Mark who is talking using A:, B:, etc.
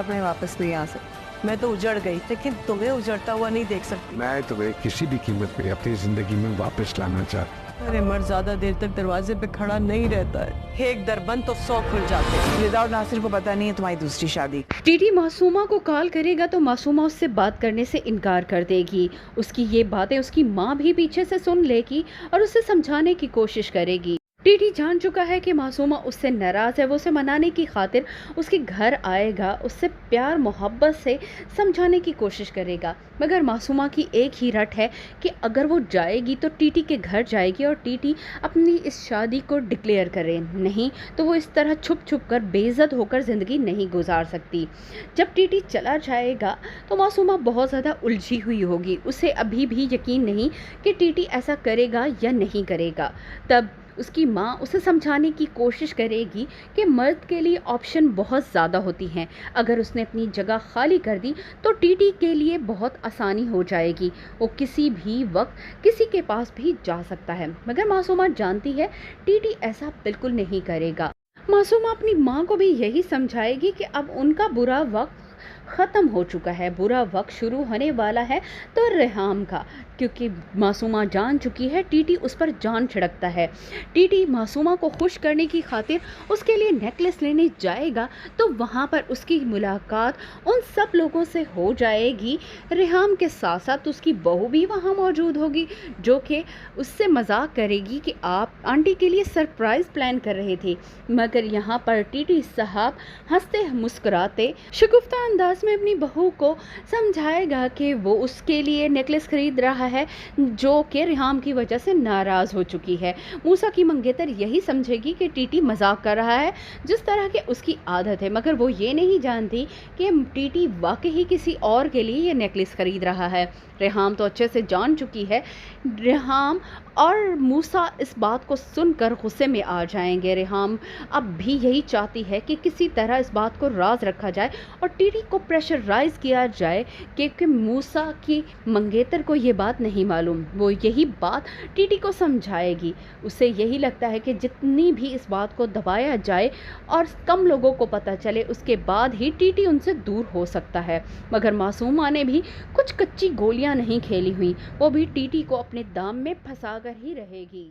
A: अब मैं वापस नहीं आ सकती। मैं तो उजड़ गई, लेकिन तुम्हें उजड़ता हुआ नहीं देख सकती।
B: मैं तुम्हें किसी भी कीमत पे अपनी जिंदगी में वापस लाना चाहता हूँ।
A: अरे मर्द ज्यादा देर तक दरवाजे पे खड़ा नहीं रहता है। एक दर बंद तो 100 खुल जाते हैं।
C: विदाउट नासिर को पता नहीं है तुम्हारी दूसरी शादी।
D: टीटी मासूमा को कॉल करेगा तो मासूमा उससे बात करने से इनकार कर देगी। उसकी ये बातें उसकी माँ भी पीछे से सुन लेगी और उसे समझाने की कोशिश करेगी। टीटी जान चुका है कि मासूमा उससे नाराज है। वो उसे मनाने की खातिर उसके घर आएगा, उससे प्यार मोहब्बत से समझाने की कोशिश करेगा, मगर मासूमा की एक ही रट है कि अगर वो जाएगी तो टीटी के घर जाएगी और टीटी अपनी इस शादी को डिक्लेयर करे, नहीं तो वो इस तरह छुप छुप कर बेइज्जत होकर ज़िंदगी नहीं गुजार सकती। जब टीटी चला जाएगा तो मासूमा बहुत ज़्यादा उलझी हुई होगी। उसे अभी भी यकीन नहीं कि टीटी ऐसा करेगा या नहीं करेगा। तब उसकी माँ उसे समझाने की कोशिश करेगी कि मर्द के लिए ऑप्शन बहुत ज़्यादा होती हैं। अगर उसने अपनी जगह खाली कर दी तो टीटी के लिए बहुत आसानी हो जाएगी। वो किसी भी वक्त किसी के पास भी जा सकता है, मगर मासूमा जानती है टीटी ऐसा बिल्कुल नहीं करेगा। मासूमा अपनी माँ को भी यही समझाएगी कि अब उनका बुरा वक्त ख़त्म हो चुका है, बुरा वक्त शुरू होने वाला है तो रेहाम का, क्योंकि मासूमा जान चुकी है टीटी उस पर जान छिड़कता है। टीटी मासूमा को खुश करने की खातिर उसके लिए नेकलेस लेने जाएगा तो वहाँ पर उसकी मुलाकात उन सब लोगों से हो जाएगी। रेहाम के साथ साथ उसकी बहू भी वहाँ मौजूद होगी, जो कि उससे मजाक करेगी कि आप आंटी के लिए सरप्राइज़ प्लान कर रहे थे, मगर यहाँ पर टीटी साहब हंसते मुस्कुराते शगुफ्ता अंदाज में अपनी बहू को समझाएगा कि वो उसके लिए नेकलेस खरीद रहा है, जो कि रेहाम की वजह से नाराज़ हो चुकी है। मूसा की मंगेतर यही समझेगी कि टीटी मजाक कर रहा है, जिस तरह के उसकी आदत है, मगर वो ये नहीं जानती कि टीटी वाकई किसी और के लिए ये नेकलेस खरीद रहा है। रेहाम तो अच्छे से जान चुकी है। रेहाम और मूसा इस बात को सुनकर गुस्से में आ जाएंगे। रेहाम अब भी यही चाहती है कि किसी तरह इस बात को राज रखा जाए और टीटी को प्रेशराइज किया जाए, क्योंकि मूसा की मंगेतर को ये बात नहीं मालूम। वो यही बात टीटी को समझाएगी। उसे यही लगता है कि जितनी भी इस बात को दबाया जाए और कम लोगों को पता चले, उसके बाद ही टीटी उनसे दूर हो सकता है। मगर मासूमा ने भी कुछ कच्ची गोलियां नहीं खेली हुई, वो भी टीटी को अपने दाम में फंसा कर ही रहेगी।